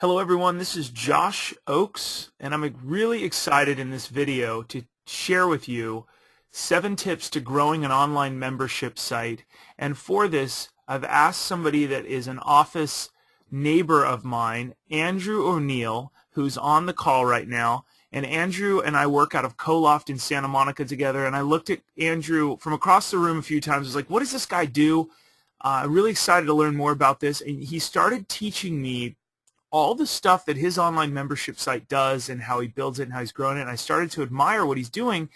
Hello everyone, this is Josh Oakes, and I'm really excited in this video to share with you 7 tips to growing an online membership site. And for this, I've asked somebody that is an office neighbor of mine, Andrew O'Neill, who's on the call right now. And Andrew and I work out of Coloft in Santa Monica together, and I looked at Andrew from across the room a few times. I was like, what does this guy do? I'm really excited to learn more about this. And he started teaching me all the stuff that his online membership site does and how he builds it and how he's growing it. And I started to admire what he's doing,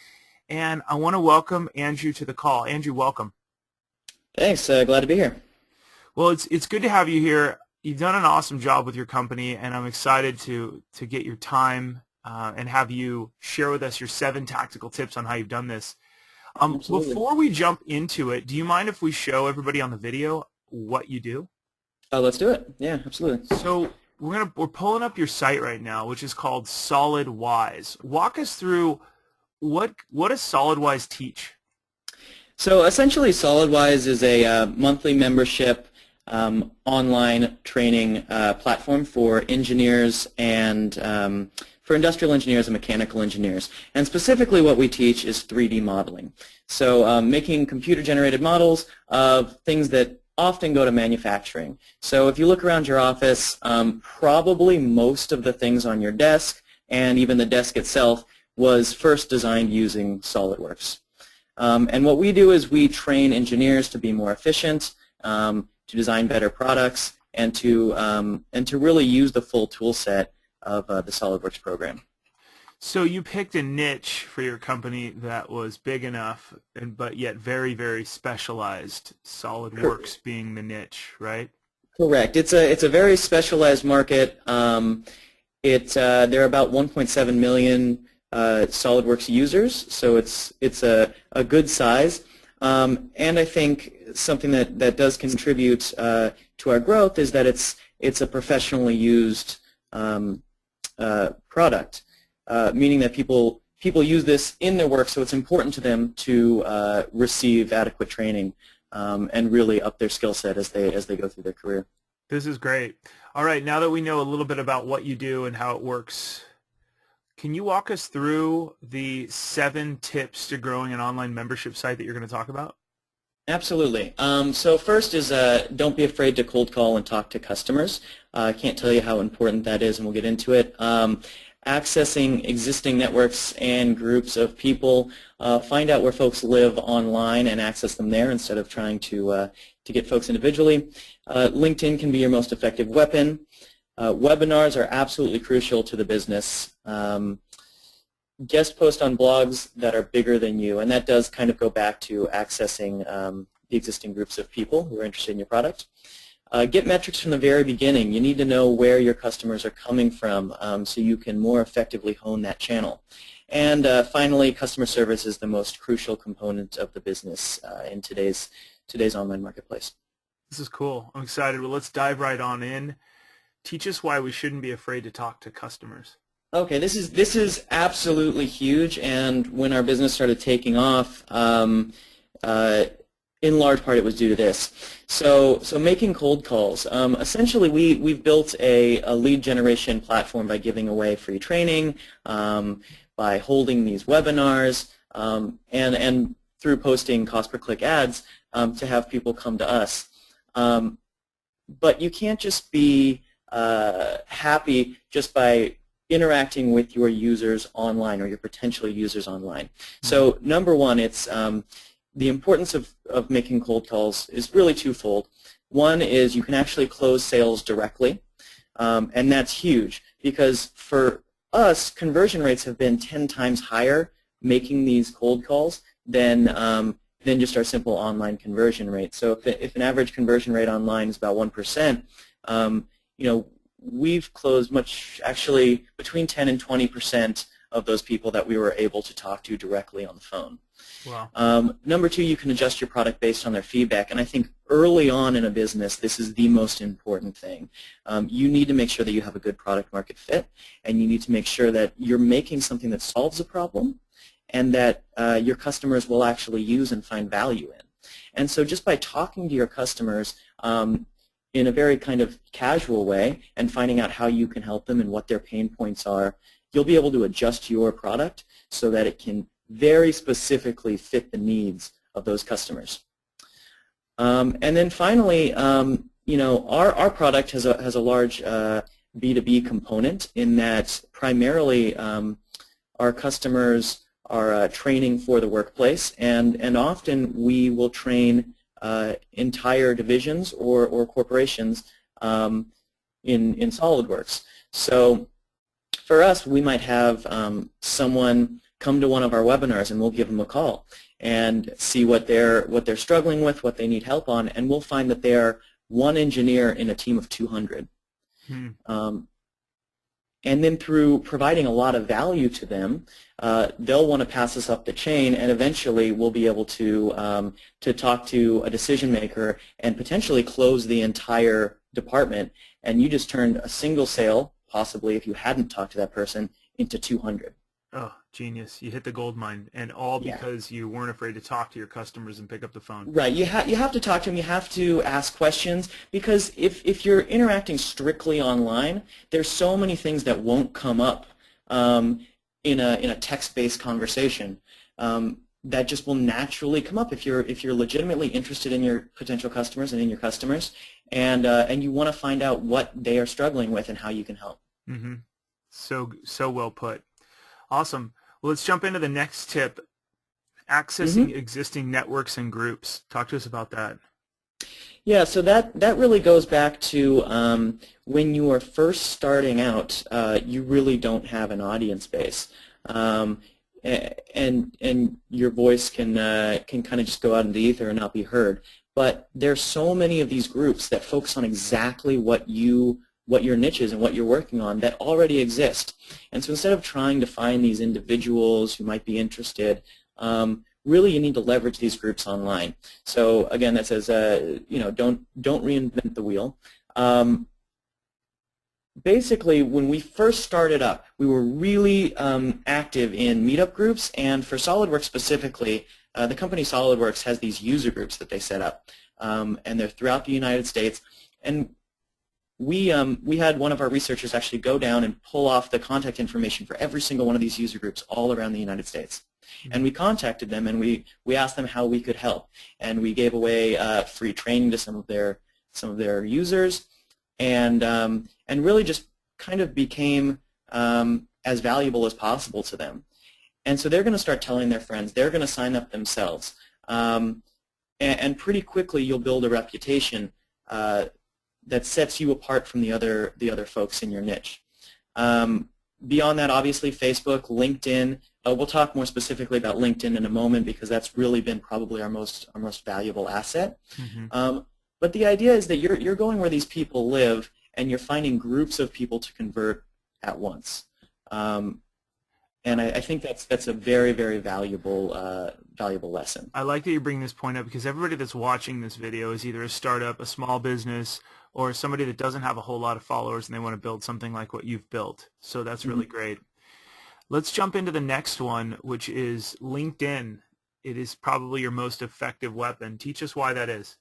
and I want to welcome Andrew to the call. Andrew, welcome. Thanks. Glad to be here. Well, it's good to have you here. You've done an awesome job with your company, and I'm excited to get your time and have you share with us your 7 tactical tips on how you've done this. Absolutely. Before we jump into it, do you mind if we show everybody on the video what you do? Let's do it. Yeah, absolutely. So we're pulling up your site right now, which is called Solidwise. Walk us through what does Solidwise teach? So essentially, Solidwise is a monthly membership online training platform for engineers and for industrial engineers and mechanical engineers. And specifically what we teach is 3D modeling. So making computer-generated models of things that often go to manufacturing. So if you look around your office, probably most of the things on your desk and even the desk itself was first designed using SolidWorks. And what we do is we train engineers to be more efficient, to design better products, and to really use the full tool set of the SolidWorks program. So you picked a niche for your company that was big enough, but yet very, very specialized, SolidWorks being the niche, right? Correct. It's a very specialized market. There are about 1.7 million SolidWorks users, so it's a good size. And I think something that does contribute to our growth is that it's a professionally used product. Meaning that people use this in their work, so it's important to them to receive adequate training and really up their skill set as they go through their career. This is great. All right, now that we know a little bit about what you do and how it works, can you walk us through the 7 tips to growing an online membership site that you're going to talk about? Absolutely. So first is don't be afraid to cold call and talk to customers. I can't tell you how important that is, and we'll get into it. Accessing existing networks and groups of people, find out where folks live online and access them there instead of trying to get folks individually. LinkedIn can be your most effective weapon. Webinars are absolutely crucial to the business. Guest post on blogs that are bigger than you, and that does kind of go back to accessing the existing groups of people who are interested in your product. Get metrics from the very beginning. You need to know where your customers are coming from so you can more effectively hone that channel. And finally, customer service is the most crucial component of the business in today's online marketplace. This is cool. I'm excited. Well, let's dive right on in. Teach us why we shouldn't be afraid to talk to customers. Okay, this is absolutely huge, and when our business started taking off, in large part it was due to this. So making cold calls. Essentially, we've built a lead generation platform by giving away free training, by holding these webinars, and through posting cost per click ads to have people come to us. But you can't just be happy just by interacting with your users online or your potential users online. So number one, it's the importance of making cold calls is really twofold. One is you can actually close sales directly, and that's huge because for us, conversion rates have been 10 times higher making these cold calls than just our simple online conversion rate. So if an average conversion rate online is about 1%, we've closed actually between 10 and 20% of those people that we were able to talk to directly on the phone. Wow. Number two, you can adjust your product based on their feedback, and I think early on in a business, this is the most important thing. You need to make sure that you have a good product market fit, and you need to make sure that you're making something that solves a problem and that your customers will actually use and find value in. And so just by talking to your customers, in a very kind of casual way and finding out how you can help them and what their pain points are, you'll be able to adjust your product so that it can very specifically fit the needs of those customers. And then finally, our product has a large B2B component in that primarily our customers are training for the workplace, and often we will train entire divisions or corporations in SolidWorks. So for us, we might have someone come to one of our webinars, and we'll give them a call and see what they're struggling with, what they need help on, and we'll find that they are one engineer in a team of 200. And then through providing a lot of value to them, they'll want to pass us up the chain, and eventually we'll be able to talk to a decision maker and potentially close the entire department. And you just turned a single sale, possibly if you hadn't talked to that person, into 200. Oh, genius. You hit the gold mine, and all because you weren't afraid to talk to your customers and pick up the phone. Right. You have to talk to them. You have to ask questions, because if you're interacting strictly online, there's so many things that won't come up in a text-based conversation that just will naturally come up if you're legitimately interested in your potential customers and in your customers, and you want to find out what they are struggling with and how you can help. Mm-hmm. So well put. Awesome. Well, let's jump into the next tip, accessing existing networks and groups. Talk to us about that. Yeah, so that really goes back to when you are first starting out, you really don't have an audience base. And your voice can kind of just go out in the ether and not be heard. But there's so many of these groups that focus on exactly what your niche is and what you're working on that already exist. And so instead of trying to find these individuals who might be interested, really you need to leverage these groups online. So again, that says, don't reinvent the wheel. Basically, when we first started up, we were really active in meetup groups, and for SolidWorks specifically, the company SolidWorks has these user groups that they set up, and they're throughout the United States. And we had one of our researchers actually go down and pull off the contact information for every single one of these user groups all around the United States. And we contacted them, and we asked them how we could help, and we gave away free training to some of their users, and really just kind of became as valuable as possible to them. And so they're going to start telling their friends. They're going to sign up themselves, and pretty quickly you'll build a reputation that sets you apart from the other folks in your niche. Beyond that, obviously, Facebook, LinkedIn. We'll talk more specifically about LinkedIn in a moment, because that's really been probably our most valuable asset. But the idea is that you're going where these people live, and you're finding groups of people to convert at once. And I think that's a very, very valuable lesson. I like that you bring this point up, because everybody that's watching this video is either a startup, a small business, or somebody that doesn't have a whole lot of followers and they want to build something like what you've built. So that's really great. Let's jump into the next one, which is LinkedIn. It is probably your most effective weapon. Teach us why that is.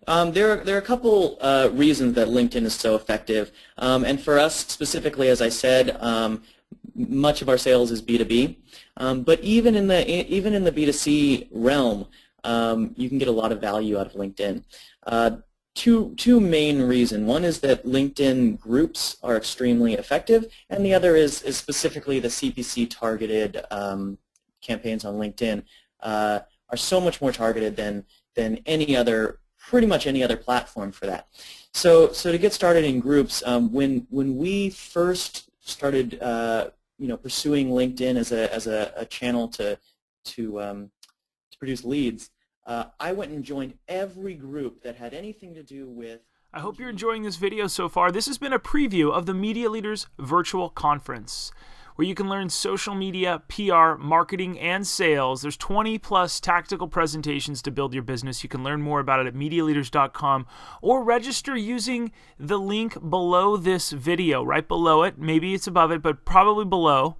There are a couple reasons that LinkedIn is so effective. And for us specifically, as I said, much of our sales is B2B. But even in the B2C realm, you can get a lot of value out of LinkedIn. Two main reasons. One is that LinkedIn groups are extremely effective, and the other is specifically the CPC targeted campaigns on LinkedIn are so much more targeted than pretty much any other platform for that. So to get started in groups, when we first started pursuing LinkedIn as a channel to produce leads, I went and joined every group that had anything to do with... I hope you're enjoying this video so far. This has been a preview of the Media Leaders Virtual Conference, where you can learn social media, PR, marketing, and sales. There's 20+ tactical presentations to build your business. You can learn more about it at MediaLeaders.com, or register using the link below this video, right below it. Maybe it's above it, but probably below.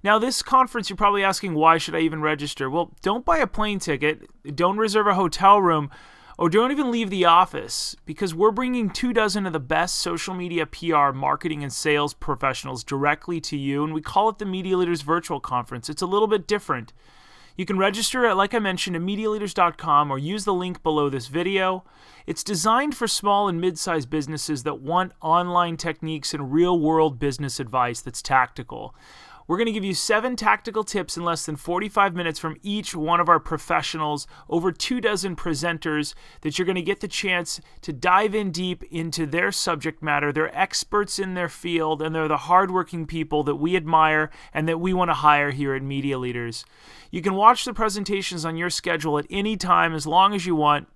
Now, this conference, you're probably asking, why should I even register? Well, don't buy a plane ticket. Don't reserve a hotel room Or don't even leave the office, because we're bringing 24 of the best social media PR, marketing, and sales professionals directly to you, and we call it the Media Leaders Virtual Conference. It's a little bit different. You can register at, like I mentioned, at MediaLeaders.com or use the link below this video. It's designed for small and mid-sized businesses that want online techniques and real-world business advice that's tactical. We're going to give you 7 tactical tips in less than 45 minutes from each one of our professionals, over 24 presenters, that you're going to get the chance to dive in deep into their subject matter. They're experts in their field, and they're the hardworking people that we admire and that we want to hire here at Media Leaders. You can watch the presentations on your schedule at any time as long as you want.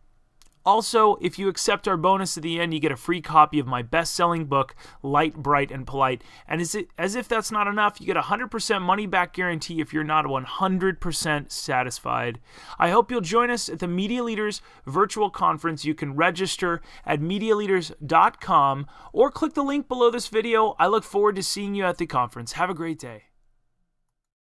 Also, if you accept our bonus at the end, you get a free copy of my best-selling book, Light, Bright, and Polite. And as if that's not enough, you get a 100% money-back guarantee if you're not 100% satisfied. I hope you'll join us at the Media Leaders Virtual Conference. You can register at MediaLeaders.com or click the link below this video. I look forward to seeing you at the conference. Have a great day.